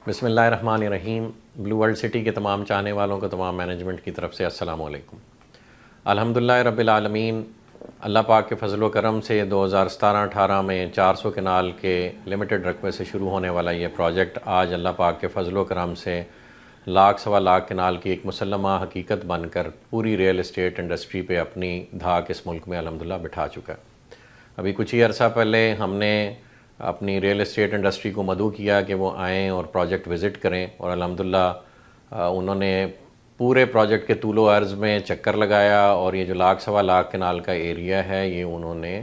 بسم اللہ الرحمن الرحیم۔ بلو ورلڈ سٹی کے تمام چاہنے والوں کو تمام مینجمنٹ کی طرف سے السلام علیکم۔ الحمدللہ رب العالمین، اللہ پاک کے فضل و کرم سے 2017-18 میں 400 کنال کے لمیٹڈ رقبے سے شروع ہونے والا یہ پروجیکٹ آج اللہ پاک کے فضل و کرم سے لاکھ سوا لاکھ کنال کی ایک مسلمہ حقیقت بن کر پوری ریئل اسٹیٹ انڈسٹری پہ اپنی دھاک اس ملک میں الحمدللہ بٹھا چکا ہے۔ ابھی کچھ ہی عرصہ پہلے ہم نے اپنی ریئل اسٹیٹ انڈسٹری کو مدعو کیا کہ وہ آئیں اور پروجیکٹ وزٹ کریں، اور الحمدللہ انہوں نے پورے پروجیکٹ کے طول و عرض میں چکر لگایا، اور یہ جو لاکھ سوا لاکھ کنال کا ایریا ہے یہ انہوں نے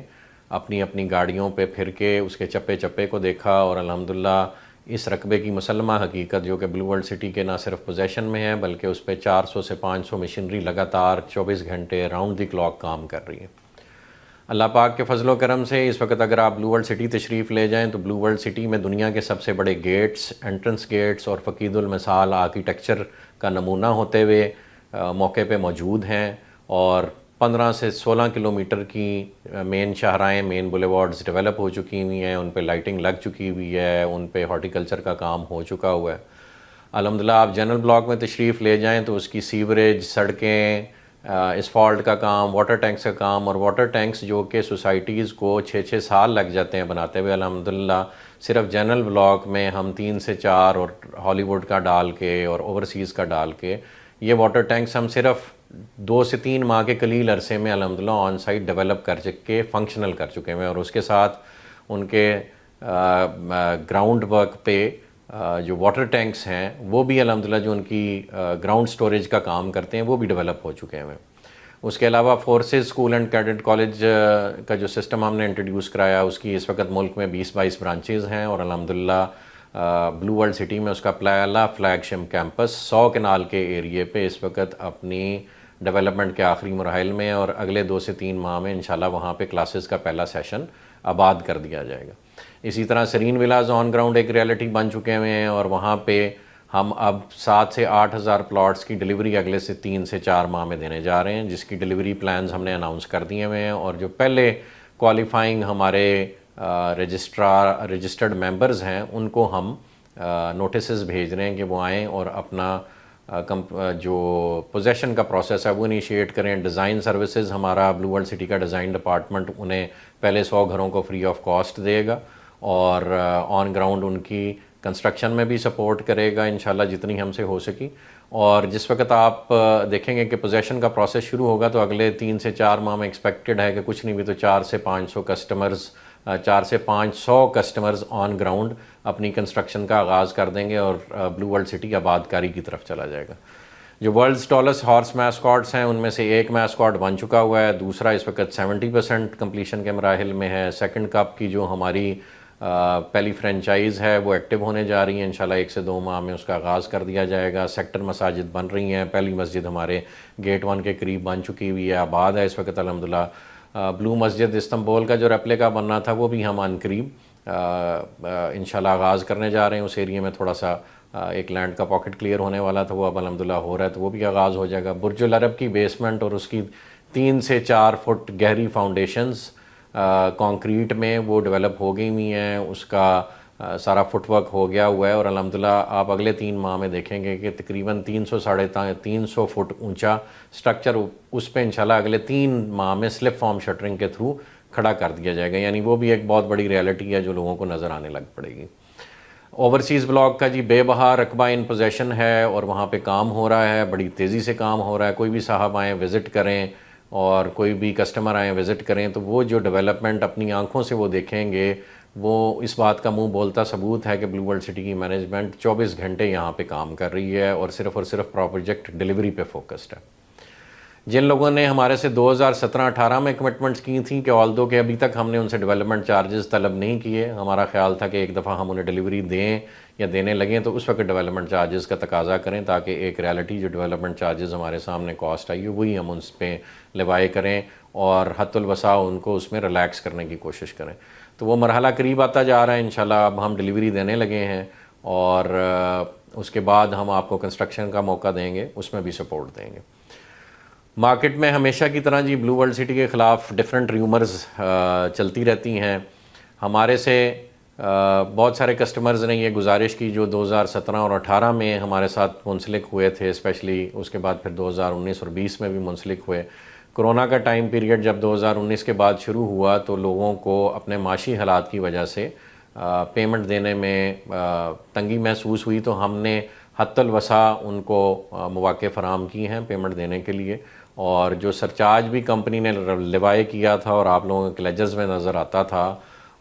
اپنی اپنی گاڑیوں پہ پھر کے اس کے چپے چپے کو دیکھا، اور الحمدللہ اس رقبے کی مسلمہ حقیقت جو کہ بلو ورلڈ سٹی کے نہ صرف پوزیشن میں ہے بلکہ اس پہ 400 سے 500 مشینری لگاتار 24 گھنٹے راؤنڈ دی کلاک کام کر رہی ہے۔ اللہ پاک کے فضل و کرم سے اس وقت اگر آپ بلو ورلڈ سٹی تشریف لے جائیں تو بلو ورلڈ سٹی میں دنیا کے سب سے بڑے گیٹس، انٹرنس گیٹس اور فقید المثال آرکیٹیکچر کا نمونہ ہوتے ہوئے موقع پہ موجود ہیں، اور 15 سے 16 کلومیٹر کی مین شاہراہیں، مین بولیوارڈز ڈیولپ ہو چکی ہوئی ہیں، ان پہ لائٹنگ لگ چکی ہوئی ہے، ان پہ ہارٹی کلچر کا کام ہو چکا ہوا ہے۔ الحمدللہ آپ جنرل بلاک میں تشریف لے جائیں تو اس کی سیوریج، سڑکیں، اسفالٹ کا کام، واٹر ٹینکس کا کام، اور واٹر ٹینکس جو کہ سوسائٹیز کو 6-6 سال لگ جاتے ہیں بناتے ہوئے، الحمدللہ صرف جنرل بلاک میں ہم 3 سے 4 اور ہالی ووڈ کا ڈال کے اور اوورسیز کا ڈال کے یہ واٹر ٹینکس ہم صرف 2 سے 3 ماہ کے قلیل عرصے میں الحمدللہ آن سائٹ ڈیولپ کر کے فنکشنل کر چکے ہیں، اور اس کے ساتھ ان کے گراؤنڈ ورک پہ جو واٹر ٹینکس ہیں وہ بھی الحمدللہ جو ان کی گراؤنڈ سٹوریج کا کام کرتے ہیں وہ بھی ڈیولپ ہو چکے ہیں۔ اس کے علاوہ forces school and cadet college کا جو سسٹم ہم نے انٹروڈیوس کرایا اس کی اس وقت ملک میں 20-22 برانچز ہیں، اور الحمدللہ بلو ورلڈ سٹی میں اس کا پہلا فلیگ شپ کیمپس 100 کنال کے ایریے پہ اس وقت اپنی ڈیولپمنٹ کے آخری مراحل میں، اور اگلے 2 سے 3 ماہ میں انشاءاللہ وہاں پہ کلاسز کا پہلا سیشن آباد کر دیا جائے گا۔ اسی طرح سرین ولاز آن گراؤنڈ ایک ریالٹی بن چکے ہوئے ہیں، اور وہاں پہ ہم اب 7 سے 8 ہزار پلاٹس کی ڈیلیوری اگلے سے 3 سے 4 ماہ میں دینے جا رہے ہیں، جس کی ڈیلیوری پلانز ہم نے اناؤنس کر دیے ہوئے ہیں، اور جو پہلے کوالیفائنگ ہمارے رجسٹرڈ ممبرز ہیں ان کو ہم نوٹسز بھیج رہے ہیں کہ وہ آئیں اور اپنا جو پوزیشن کا پروسیس ہے وہ انیشیٹ کریں۔ ڈیزائن سروسز ہمارا بلو ورلڈ سٹی کا ڈیزائن ڈپارٹمنٹ انہیں پہلے 100 گھروں کو فری آف کاسٹ دے گا، اور آن گراؤنڈ ان کی کنسٹرکشن میں بھی سپورٹ کرے گا انشاءاللہ جتنی ہم سے ہو سکی۔ اور جس وقت آپ دیکھیں گے کہ پوزیشن کا پروسیس شروع ہوگا تو اگلے 3 سے 4 ماہ میں ایکسپیکٹڈ ہے کہ کچھ نہیں بھی تو 4 سے 500 کسٹمرز آن گراؤنڈ اپنی کنسٹرکشن کا آغاز کر دیں گے، اور بلو ورلڈ سٹی آبادکاری کی طرف چلا جائے گا۔ جو ورلڈز ٹالسٹ ہارس میسکاٹس ہیں ان میں سے ایک میسکاٹ بن چکا ہوا ہے، دوسرا اس وقت 70% کمپلیشن کے مراحل میں ہے۔ سیکنڈ کپ کی جو ہماری پہلی فرینچائز ہے وہ ایکٹیو ہونے جا رہی ہیں، انشاءاللہ 1 سے 2 ماہ میں اس کا آغاز کر دیا جائے گا۔ سیکٹر مساجد بن رہی ہیں، پہلی مسجد ہمارے گیٹ 1 کے قریب بن چکی ہوئی ہے، آباد ہے اس وقت الحمدللہ۔ بلو مسجد استنبول کا جو ریپلیکا بننا تھا وہ بھی ہم عن قریب انشاءاللہ آغاز کرنے جا رہے ہیں۔ اس ایریے میں تھوڑا سا ایک لینڈ کا پاکٹ کلیئر ہونے والا تھا، وہ اب الحمدللہ ہو رہا ہے تو وہ بھی آغاز ہو جائے گا۔ برج العرب کی بیسمنٹ اور اس کی 3 سے 4 فٹ گہری فاؤنڈیشنز کانکریٹ میں وہ ڈیولپ ہو گئی ہوئی ہیں، اس کا سارا فٹ ورک ہو گیا ہوا ہے، اور الحمدللہ آپ اگلے 3 ماہ میں دیکھیں گے کہ تقریباً 300-350 فٹ اونچا سٹرکچر اس پہ انشاءاللہ اگلے 3 ماہ میں سلپ فارم شٹرنگ کے تھرو کھڑا کر دیا جائے گا، یعنی وہ بھی ایک بہت بڑی ریالٹی ہے جو لوگوں کو نظر آنے لگ پڑے گی۔ اوورسیز بلاک کا جی بے بہا رقبہ ان پوزیشن ہے، اور وہاں پہ کام ہو رہا ہے، بڑی تیزی سے کام ہو رہا ہے۔ کوئی بھی صاحب آئیں وزٹ کریں، اور کوئی بھی کسٹمر آئیں وزٹ کریں تو وہ جو ڈیولپمنٹ اپنی آنکھوں سے وہ دیکھیں گے، وہ اس بات کا منہ بولتا ثبوت ہے کہ بلو ورلڈ سٹی کی مینجمنٹ 24 گھنٹے یہاں پہ کام کر رہی ہے، اور صرف پروجیکٹ ڈیلیوری پہ فوکسڈ ہے۔ جن لوگوں نے ہمارے سے 2017-18 میں کمٹمنٹس کی تھیں کہ آلدو کہ ابھی تک ہم نے ان سے ڈیولپمنٹ چارجز طلب نہیں کیے، ہمارا خیال تھا کہ ایک دفعہ ہم انہیں ڈیلیوری دیں یا دینے لگیں تو اس وقت ڈیولپمنٹ چارجز کا تقاضا کریں، تاکہ ایک ریالٹی جو ڈیولپمنٹ چارجز ہمارے سامنے کاسٹ آئی ہے وہی ہم اس پہ لیوائے کریں، اور حت الوسع ان کو اس میں ریلیکس کرنے کی کوشش کریں۔ تو وہ مرحلہ قریب آتا جا رہا ہے، انشاءاللہ اب ہم ڈیلیوری دینے لگے ہیں، اور اس کے بعد ہم آپ کو کنسٹرکشن کا موقع دیں گے، اس میں بھی سپورٹ دیں گے۔ مارکیٹ میں ہمیشہ کی طرح جی بلو ورلڈ سٹی کے خلاف ڈیفرنٹ ریومرز چلتی رہتی ہیں۔ ہمارے سے بہت سارے کسٹمرز نے یہ گزارش کی جو 2017 اور 18 میں ہمارے ساتھ منسلک ہوئے تھے، اسپیشلی اس کے بعد پھر 2019 اور 20 میں بھی منسلک ہوئے۔ کرونا کا ٹائم پیریڈ جب 2019 کے بعد شروع ہوا تو لوگوں کو اپنے معاشی حالات کی وجہ سے پیمنٹ دینے میں تنگی محسوس ہوئی، تو ہم نے حتی الوسع ان کو مواقع فراہم کی ہیں پیمنٹ دینے کے لیے، اور جو سرچارج بھی کمپنی نے لیوائے کیا تھا اور آپ لوگوں کے لیجرز میں نظر آتا تھا،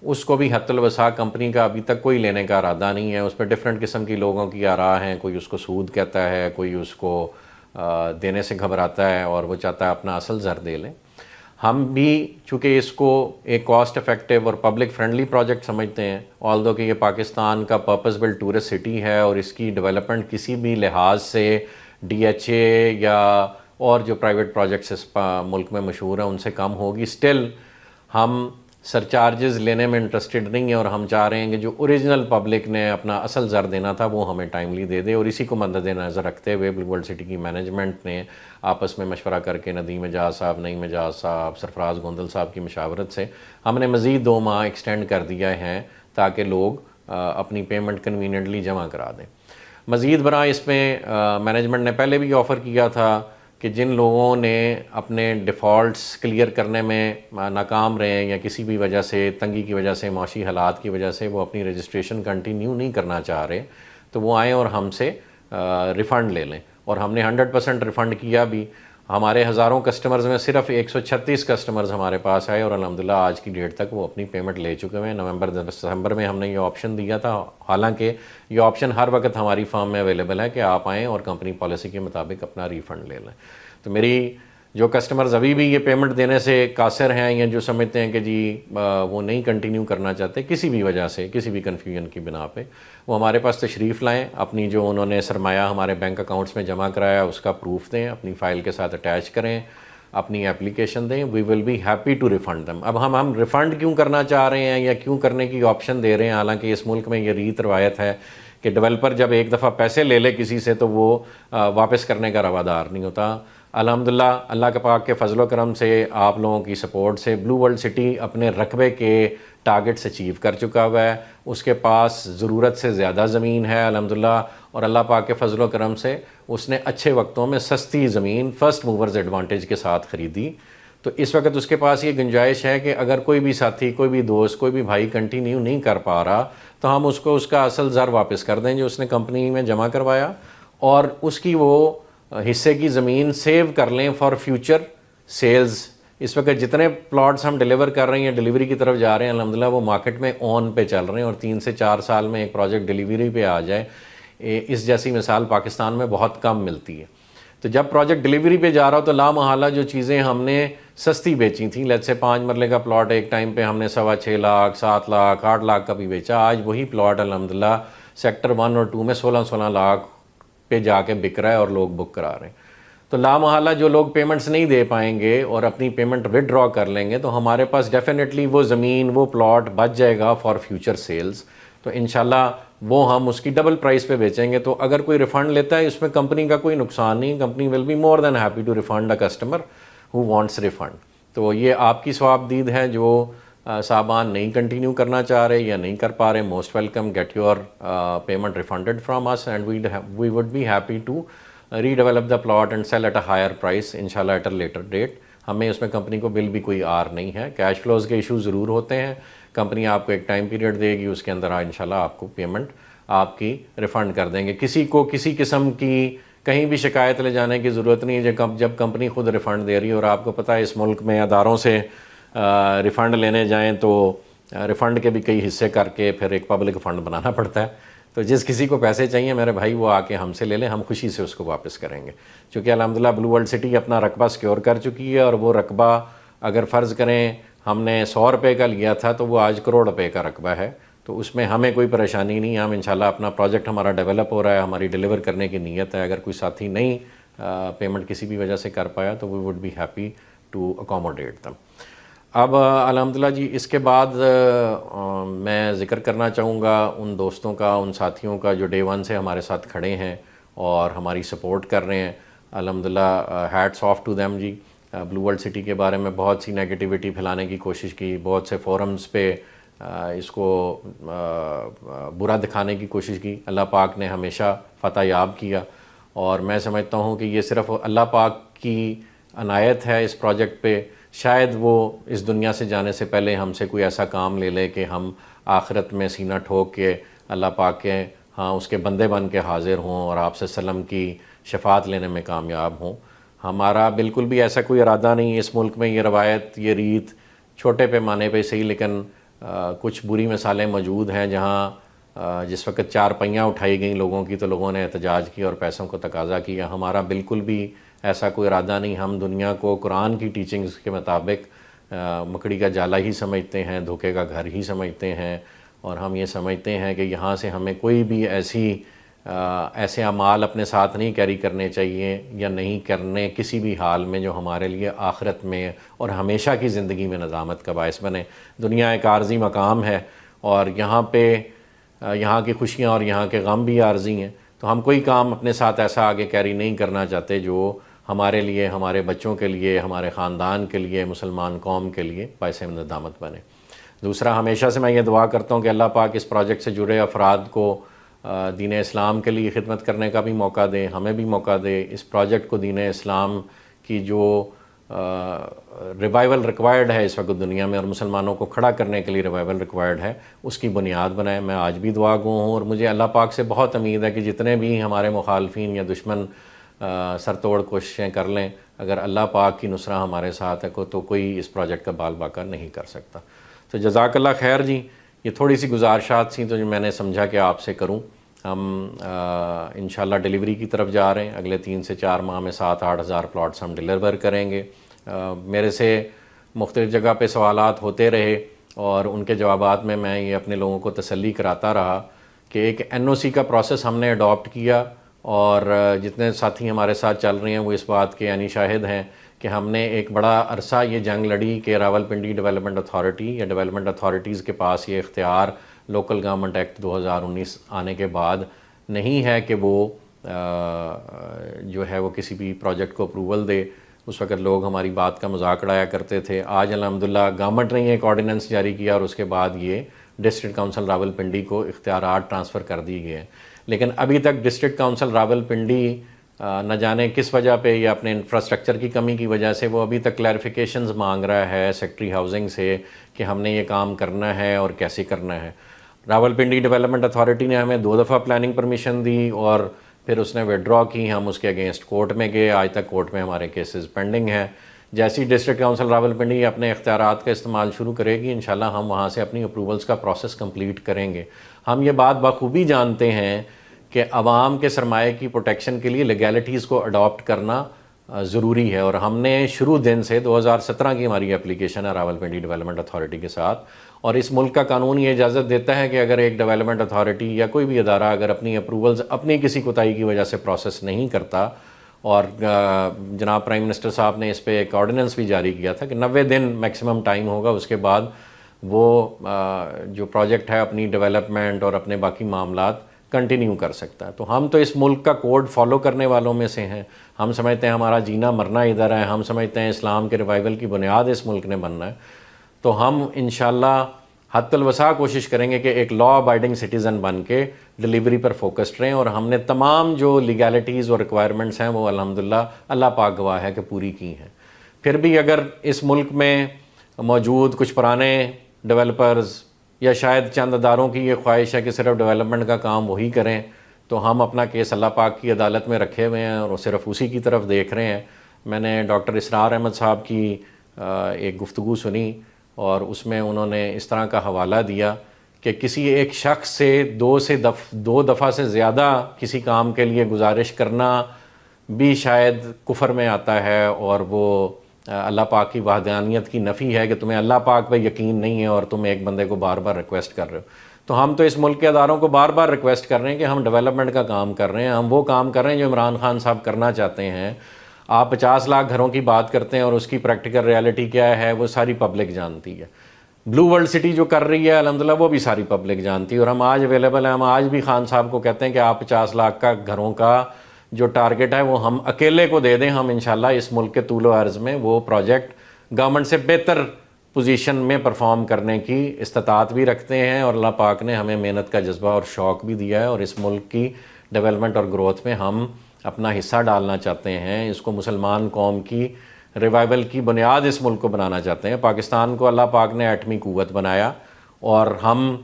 اس کو بھی حتی الوسع کمپنی کا ابھی تک کوئی لینے کا ارادہ نہیں ہے۔ اس پہ ڈفرینٹ قسم کی لوگوں کی آراء ہیں، کوئی اس کو سود کہتا ہے، کوئی اس کو دینے سے گھبراتا ہے اور وہ چاہتا ہے اپنا اصل زر دے لیں۔ ہم بھی چونکہ اس کو ایک کاسٹ افیکٹو اور پبلک فرینڈلی پروجیکٹ سمجھتے ہیں، آلدو کہ یہ پاکستان کا پرپز بلڈ ٹورسٹ سٹی ہے اور اس کی ڈیولپمنٹ کسی بھی لحاظ سے ڈی ایچ اے یا اور جو پرائیویٹ پروجیکٹس اس ملک میں مشہور ہیں ان سے کم ہوگی، اسٹل ہم سرچارجز لینے میں انٹرسٹڈ نہیں ہیں، اور ہم چاہ رہے ہیں کہ جو اوریجنل پبلک نے اپنا اصل زر دینا تھا وہ ہمیں ٹائملی دے دے، اور اسی کو مد نظر رکھتے ہوئے بلو ورلڈ سٹی کی مینجمنٹ نے آپس میں مشورہ کر کے ندیم اعجاز صاحب، نعیم اعجاز صاحب، سرفراز گوندل صاحب کی مشاورت سے ہم نے مزید 2 ماہ ایکسٹینڈ کر دیا ہے تاکہ لوگ اپنی پیمنٹ کنوینئنٹلی جمع کرا دیں۔ مزید برآں اس میں مینجمنٹ نے پہلے بھی آفر کیا تھا کہ جن لوگوں نے اپنے ڈیفالٹس کلیئر کرنے میں ناکام رہے ہیں یا کسی بھی وجہ سے، تنگی کی وجہ سے، معاشی حالات کی وجہ سے وہ اپنی رجسٹریشن کنٹینیو نہیں کرنا چاہ رہے، تو وہ آئیں اور ہم سے ریفنڈ لے لیں، اور ہم نے 100% ریفنڈ کیا بھی۔ ہمارے ہزاروں کسٹمرز میں صرف 136 کسٹمرز ہمارے پاس آئے، اور الحمدللہ آج کی ڈیٹ تک وہ اپنی پیمنٹ لے چکے ہیں۔ نومبر دسمبر میں ہم نے یہ آپشن دیا تھا، حالانکہ یہ آپشن ہر وقت ہماری فارم میں اویلیبل ہے کہ آپ آئیں اور کمپنی پالیسی کے مطابق اپنا ریفنڈ لے لیں۔ تو میری جو کسٹمرز ابھی بھی یہ پیمنٹ دینے سے قاصر ہیں یا جو سمجھتے ہیں کہ جی وہ نہیں کنٹینیو کرنا چاہتے کسی بھی وجہ سے، کسی بھی کنفیوژن کی بنا پہ، وہ ہمارے پاس تشریف لائیں، اپنی جو انہوں نے سرمایہ ہمارے بینک اکاؤنٹس میں جمع کرایا اس کا پروف دیں، اپنی فائل کے ساتھ اٹیچ کریں، اپنی اپلیکیشن دیں، we will be happy to refund them. اب ہم ریفنڈ کیوں کرنا چاہ رہے ہیں یا کیوں کرنے کی آپشن دے رہے ہیں، حالانکہ اس ملک میں یہ ریت روایت ہے کہ ڈیولپر جب ایک دفعہ پیسے لے لے کسی سے تو وہ واپس کرنے کا روادار نہیں ہوتا۔ الحمدللہ اللہ کے پاک کے فضل و کرم سے، آپ لوگوں کی سپورٹ سے، بلو ورلڈ سٹی اپنے رقبے کے ٹارگٹس اچیو کر چکا ہوا ہے، اس کے پاس ضرورت سے زیادہ زمین ہے الحمدللہ، اور اللہ پاک کے فضل و کرم سے اس نے اچھے وقتوں میں سستی زمین فرسٹ موورز ایڈوانٹیج کے ساتھ خریدی۔ تو اس وقت اس کے پاس یہ گنجائش ہے کہ اگر کوئی بھی ساتھی، کوئی بھی دوست، کوئی بھی بھائی کنٹینیو نہیں کر پا رہا تو ہم اس کو اس کا اصل زر واپس کر دیں جو اس نے کمپنی میں جمع کروایا، اور اس کی وہ حصے کی زمین سیو کر لیں فار فیوچر سیلز۔ اس وقت جتنے پلاٹس ہم ڈیلیور کر رہے ہیں، ڈیلیوری کی طرف جا رہے ہیں، الحمدللہ وہ مارکیٹ میں آن پہ چل رہے ہیں، اور 3 سے 4 سال میں ایک پروجیکٹ ڈیلیوری پہ آ جائے، اس جیسی مثال پاکستان میں بہت کم ملتی ہے۔ تو جب پروجیکٹ ڈیلیوری پہ جا رہا ہو تو لامحالہ جو چیزیں ہم نے سستی بیچی تھیں، لیٹ سے 5 مرلے کا پلاٹ ایک ٹائم پہ ہم نے 6.25 لاکھ، 7 لاکھ، 8 لاکھ کا بھی بیچا، آج وہی پلاٹ الحمدللہ سیکٹر 1 اور 2 میں 16 لاکھ پہ جا کے بک رہا ہے اور لوگ بک کرا رہے ہیں۔ تو لامحالہ جو لوگ پیمنٹس نہیں دے پائیں گے اور اپنی پیمنٹ ودرا کر لیں گے تو ہمارے پاس ڈیفینیٹلی وہ زمین، وہ پلاٹ بچ جائے گا فار فیوچر سیلز، تو انشاءاللہ وہ ہم اس کی ڈبل پرائس پہ بیچیں گے۔ تو اگر کوئی ریفنڈ لیتا ہے اس میں کمپنی کا کوئی نقصان نہیں، company will be more than happy to refund a customer who wants refund. تو یہ آپ کی ثواب دید ہے، جو صاحبان نہیں کنٹینیو کرنا چاہ رہے یا نہیں کر پا رہے، most welcome, get your payment refunded from us and we would be happy to redevelop the plot and sell at a higher price انشاءاللہ ایٹ اے لیٹر ڈیٹ۔ ہمیں اس میں کمپنی کو بل بھی کوئی آر نہیں ہے، کیش فلوز کے ایشو ضرور ہوتے ہیں، کمپنی آپ کو ایک ٹائم پیریڈ دے گی، اس کے اندر انشاءاللہ آپ کو پیمنٹ آپ کی ریفنڈ کر دیں گے۔ کسی کو کسی قسم کی کہیں بھی شکایت لے جانے کی ضرورت نہیں ہے، جب کمپنی خود ریفنڈ دے رہی ہے۔ اور آپ کو پتہ ہے اس ملک میں اداروں سے ریفنڈ لینے جائیں تو ریفنڈ کے بھی کئی حصے کر کے پھر ایک پبلک فنڈ بنانا پڑتا ہے۔ تو جس کسی کو پیسے چاہیے میرے بھائی وہ آ کے ہم سے لے لیں، ہم خوشی سے اس کو واپس کریں گے، چونکہ الحمدللہ بلو ورلڈ سٹی اپنا رقبہ سیکیور کر چکی ہے، اور وہ رقبہ اگر فرض کریں ہم نے 100 روپے کا لیا تھا تو وہ آج کروڑ روپے کا رقبہ ہے، تو اس میں ہمیں کوئی پریشانی نہیں ہے۔ ہم انشاءاللہ اپنا پروجیکٹ ہمارا ڈیولپ ہو رہا ہے، ہماری ڈیلیور کرنے کی نیت ہے۔ اگر کوئی ساتھی نہیں پیمنٹ کسی بھی وجہ سے کر پایا تو we would be happy to accommodate them. اب الحمدللہ جی اس کے بعد میں ذکر کرنا چاہوں گا ان دوستوں کا، ان ساتھیوں کا جو ڈے 1 سے ہمارے ساتھ کھڑے ہیں اور ہماری سپورٹ کر رہے ہیں۔ الحمدللہ ہیٹس آف ٹو دیم جی۔ بلو ورلڈ سٹی کے بارے میں بہت سی نیگیٹیوٹی پھیلانے کی کوشش کی، بہت سے فورمز پہ اس کو برا دکھانے کی کوشش کی، اللہ پاک نے ہمیشہ فتح یاب کیا، اور میں سمجھتا ہوں کہ یہ صرف اللہ پاک کی عنایت ہے اس پروجیکٹ پہ۔ شاید وہ اس دنیا سے جانے سے پہلے ہم سے کوئی ایسا کام لے لے کہ ہم آخرت میں سینہ ٹھوک کے اللہ پاک کے اس کے بندے بن کے حاضر ہوں اور آپ صلی اللہ علیہ وسلم کی شفاعت لینے میں کامیاب ہوں۔ ہمارا بالکل بھی ایسا کوئی ارادہ نہیں۔ اس ملک میں یہ روایت، یہ ریت چھوٹے پیمانے پہ صحیح، لیکن کچھ بری مثالیں موجود ہیں جہاں جس وقت 4 پہیاں اٹھائی گئیں لوگوں کی تو لوگوں نے احتجاج کیا اور پیسوں کو تقاضا کیا۔ ہمارا بالکل بھی ایسا کوئی ارادہ نہیں۔ ہم دنیا کو قرآن کی ٹیچنگز کے مطابق مکڑی کا جالا ہی سمجھتے ہیں، دھوکے کا گھر ہی سمجھتے ہیں، اور ہم یہ سمجھتے ہیں کہ یہاں سے ہمیں کوئی بھی ایسے اعمال اپنے ساتھ نہیں کیری کرنے چاہیے یا نہیں کرنے کسی بھی حال میں جو ہمارے لیے آخرت میں اور ہمیشہ کی زندگی میں ندامت کا باعث بنے۔ دنیا ایک عارضی مقام ہے، اور یہاں پہ یہاں کی خوشیاں اور یہاں کے غم بھی عارضی ہیں، تو ہم کوئی کام اپنے ساتھ ایسا آگے کیری نہیں کرنا چاہتے جو ہمارے لیے، ہمارے بچوں کے لیے، ہمارے خاندان کے لیے، مسلمان قوم کے لیے باعث ندامت بنے۔ دوسرا، ہمیشہ سے میں یہ دعا کرتا ہوں کہ اللہ پاک اس پروجیکٹ سے جڑے افراد کو دین اسلام کے لیے خدمت کرنے کا بھی موقع دے، ہمیں بھی موقع دے۔ اس پروجیکٹ کو دین اسلام کی جو ریوائول ریکوائرڈ ہے اس وقت دنیا میں، اور مسلمانوں کو کھڑا کرنے کے لیے ریوائول ریکوائرڈ ہے، اس کی بنیاد بنائے۔ میں آج بھی دعا گو ہوں، اور مجھے اللہ پاک سے بہت امید ہے کہ جتنے بھی ہمارے مخالفین یا دشمن سر توڑ کوششیں کر لیں، اگر اللہ پاک کی نصرہ ہمارے ساتھ ہے تو کوئی اس پروجیکٹ کا بال باقا نہیں کر سکتا۔ تو جزاک اللہ خیر جی، یہ تھوڑی سی گزارشات تھیں تو جو میں نے سمجھا کہ آپ سے کروں۔ ہم انشاءاللہ ڈیلیوری کی طرف جا رہے ہیں، اگلے 3 سے 4 ماہ میں 7-8 ہزار پلاٹس ہم ڈیلیور کریں گے۔ میرے سے مختلف جگہ پہ سوالات ہوتے رہے، اور ان کے جوابات میں یہ اپنے لوگوں کو تسلی کراتا رہا کہ ایک NOC کا پروسیس ہم نے اڈاپٹ کیا، اور جتنے ساتھی ہمارے ساتھ چل رہے ہیں وہ اس بات کے شاہد ہیں کہ ہم نے ایک بڑا عرصہ یہ جنگ لڑی کہ راولپنڈی ڈیولپمنٹ اتھارٹی یا ڈیولپمنٹ اتھارٹیز کے پاس یہ اختیار لوکل گورنمنٹ ایکٹ 2019 آنے کے بعد نہیں ہے کہ وہ جو ہے وہ کسی بھی پروجیکٹ کو اپروول دے۔ اس وقت لوگ ہماری بات کا مذاق اڑایا کرتے تھے۔ آج الحمدللہ گورنمنٹ نے ایک آرڈیننس جاری کیا، اور اس کے بعد یہ ڈسٹرکٹ کونسل راولپنڈی کو اختیارات ٹرانسفر کر دی گئے ہیں۔ لیکن ابھی تک ڈسٹرکٹ کونسل راولپنڈی نہ جانے کس وجہ پہ یا اپنے انفراسٹرکچر کی کمی کی وجہ سے وہ ابھی تک کلیریفیکیشنز مانگ رہا ہے سیکٹری ہاؤسنگ سے کہ ہم نے یہ کام کرنا ہے اور کیسے کرنا ہے۔ راولپنڈی ڈیولپمنٹ اتھارٹی نے ہمیں 2 دفعہ پلاننگ پرمیشن دی، اور پھر اس نے وڈرا کی، ہم اس کے اگینسٹ کورٹ میں گئے۔ آج تک کورٹ میں ہمارے کیسز پینڈنگ ہیں۔ جیسی ڈسٹرکٹ کونسل راولپنڈی اپنے اختیارات کا استعمال شروع کرے گی، انشاءاللہ ہم وہاں سے اپنی اپروولز کا پروسیس کمپلیٹ کریں گے۔ ہم یہ بات بخوبی جانتے ہیں کہ عوام کے سرمایے کی پروٹیکشن کے لیے لیگیلٹیز کو اڈاپٹ کرنا ضروری ہے، اور ہم نے شروع دن سے 2017 کی ہماری اپلیکیشن ہے راولپنڈی ڈیولپمنٹ اتھارٹی کے ساتھ، اور اس ملک کا قانون یہ اجازت دیتا ہے کہ اگر ایک ڈیولپمنٹ اتھارٹی یا کوئی بھی ادارہ اگر اپنی اپروولز اپنی کسی کوتاہی کی وجہ سے پروسیس نہیں کرتا، اور جناب پرائم منسٹر صاحب نے اس پہ ایک آرڈیننس بھی جاری کیا تھا کہ 90 دن میکسیمم ٹائم ہوگا، اس کے بعد وہ جو پروجیکٹ ہے اپنی ڈیولپمنٹ اور اپنے باقی معاملات کنٹینیو کر سکتا ہے۔ تو ہم تو اس ملک کا کوڈ فالو کرنے والوں میں سے ہیں۔ ہم سمجھتے ہیں ہمارا جینا مرنا ادھر ہے، ہم سمجھتے ہیں اسلام کے ریوائول کی بنیاد اس ملک نے بننا ہے۔ تو ہم انشاءاللہ حد الوسع کوشش کریں گے کہ ایک لا ابائڈنگ سٹیزن بن کے ڈیلیوری پر فوکسڈ رہیں، اور ہم نے تمام جو لیگیلٹیز اور ریکوائرمنٹس ہیں وہ الحمدللہ اللہ پاک گواہ ہے کہ پوری کی ہیں۔ پھر بھی اگر اس ملک میں موجود کچھ پرانے ڈیولپرز یا شاید چند اداروں کی یہ خواہش ہے کہ صرف ڈیولپمنٹ کا کام وہی کریں، تو ہم اپنا کیس اللہ پاک کی عدالت میں رکھے ہوئے ہیں اور صرف اسی کی طرف دیکھ رہے ہیں۔ میں نے ڈاکٹر اسرار احمد صاحب کی ایک گفتگو سنی، اور اس میں انہوں نے اس طرح کا حوالہ دیا کہ کسی ایک شخص سے 2 دفعہ سے زیادہ کسی کام کے لیے گزارش کرنا بھی شاید کفر میں آتا ہے، اور وہ اللہ پاک کی وحدانیت کی نفی ہے کہ تمہیں اللہ پاک پہ یقین نہیں ہے اور تم ایک بندے کو بار بار ریکویسٹ کر رہے ہو۔ تو ہم تو اس ملک کے اداروں کو بار بار ریکویسٹ کر رہے ہیں کہ ہم ڈیولپمنٹ کا کام کر رہے ہیں، ہم وہ کام کر رہے ہیں جو عمران خان صاحب کرنا چاہتے ہیں۔ آپ 50 لاکھ گھروں کی بات کرتے ہیں، اور اس کی پریکٹیکل ریالٹی کیا ہے وہ ساری پبلک جانتی ہے۔ بلو ورلڈ سٹی جو کر رہی ہے الحمدللہ وہ بھی ساری پبلک جانتی ہے، اور ہم آج اویلیبل ہیں۔ ہم آج بھی خان صاحب کو کہتے ہیں کہ آپ 50 لاکھ کا گھروں کا جو ٹارگٹ ہے وہ ہم اکیلے کو دے دیں، ہم انشاءاللہ اس ملک کے طول و عرض میں وہ پروجیکٹ گورنمنٹ سے بہتر پوزیشن میں پرفارم کرنے کی استطاعت بھی رکھتے ہیں، اور اللہ پاک نے ہمیں محنت کا جذبہ اور شوق بھی دیا ہے، اور اس ملک کی ڈیولپمنٹ اور گروتھ میں ہم اپنا حصہ ڈالنا چاہتے ہیں۔ اس کو مسلمان قوم کی ریوائول کی بنیاد اس ملک کو بنانا چاہتے ہیں۔ پاکستان کو اللہ پاک نے ایٹمی قوت بنایا، اور ہم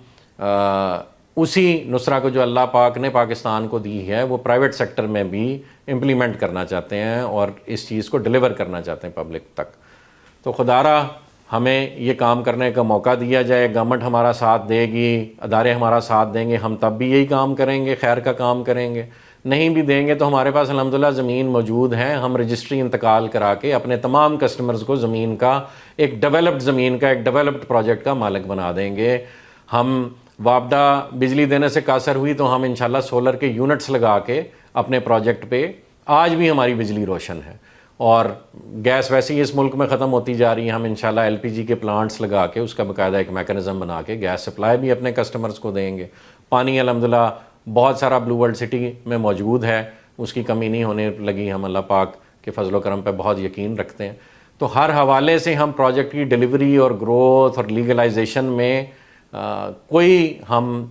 اسی نصرہ کو جو اللہ پاک نے پاکستان کو دی ہے وہ پرائیویٹ سیکٹر میں بھی امپلیمنٹ کرنا چاہتے ہیں، اور اس چیز کو ڈیلیور کرنا چاہتے ہیں پبلک تک۔ تو خدا را ہمیں یہ کام کرنے کا موقع دیا جائے، گورنمنٹ ہمارا ساتھ دے گی، ادارے ہمارا ساتھ دیں گے، ہم تب بھی یہی کام کریں گے، خیر کا کام کریں گے۔ نہیں بھی دیں گے تو ہمارے پاس الحمدللہ زمین موجود ہے، ہم رجسٹری انتقال کرا کے اپنے تمام کسٹمرز کو زمین کا ایک ڈیولپڈ زمین کا ایک ڈیولپڈ پروجیکٹ کا مالک بنا دیں گے۔ ہم وابڈا بجلی دینے سے قاصر ہوئی تو ہم انشاءاللہ سولر کے یونٹس لگا کے اپنے پروجیکٹ پہ آج بھی ہماری بجلی روشن ہے، اور گیس ویسے ہی اس ملک میں ختم ہوتی جا رہی ہے، ہم انشاءاللہ ایل پی جی کے پلانٹس لگا کے اس کا باقاعدہ ایک میکانزم بنا کے گیس سپلائی بھی اپنے کسٹمرز کو دیں گے۔ پانی الحمدللہ بہت سارا بلو ورلڈ سٹی میں موجود ہے، اس کی کمی نہیں ہونے لگی، ہم اللہ پاک کے فضل و کرم پہ بہت یقین رکھتے ہیں۔ تو ہر حوالے سے ہم پروجیکٹ کی ڈیلیوری اور گروتھ اور لیگلائزیشن میں کوئی ہم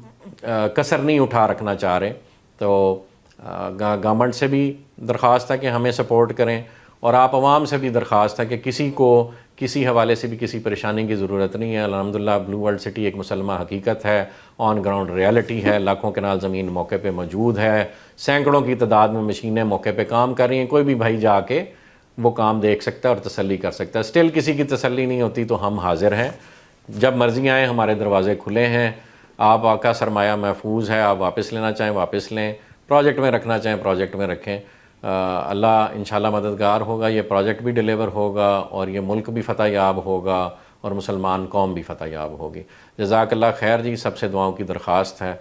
کسر نہیں اٹھا رکھنا چاہ رہے۔ تو گورنمنٹ سے بھی درخواست ہے کہ ہمیں سپورٹ کریں، اور آپ عوام سے بھی درخواست ہے کہ کسی کو کسی حوالے سے بھی کسی پریشانی کی ضرورت نہیں ہے۔ الحمدللہ بلو ورلڈ سٹی ایک مسلمہ حقیقت ہے، آن گراؤنڈ ریالٹی ہے، لاکھوں کنال زمین موقع پہ موجود ہے، سینکڑوں کی تعداد میں مشینیں موقع پہ کام کر رہی ہیں، کوئی بھی بھائی جا کے وہ کام دیکھ سکتا ہے اور تسلی کر سکتا ہے۔ اسٹل کسی کی تسلی نہیں ہوتی تو ہم حاضر ہیں، جب مرضی آئیں، ہمارے دروازے کھلے ہیں۔ آپ کا سرمایہ محفوظ ہے، آپ واپس لینا چاہیں واپس لیں، پروجیکٹ میں رکھنا چاہیں پروجیکٹ میں رکھیں۔ اللہ انشاءاللہ مددگار ہوگا، یہ پروجیکٹ بھی ڈیلیور ہوگا، اور یہ ملک بھی فتح یاب ہوگا، اور مسلمان قوم بھی فتح یاب ہوگی۔ جزاک اللہ خیر جی، سب سے دعاؤں کی درخواست ہے،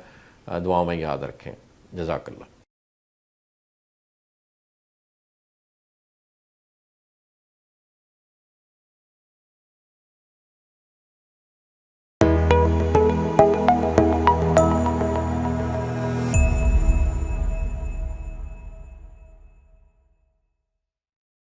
دعاؤں میں یاد رکھیں۔ جزاک اللہ۔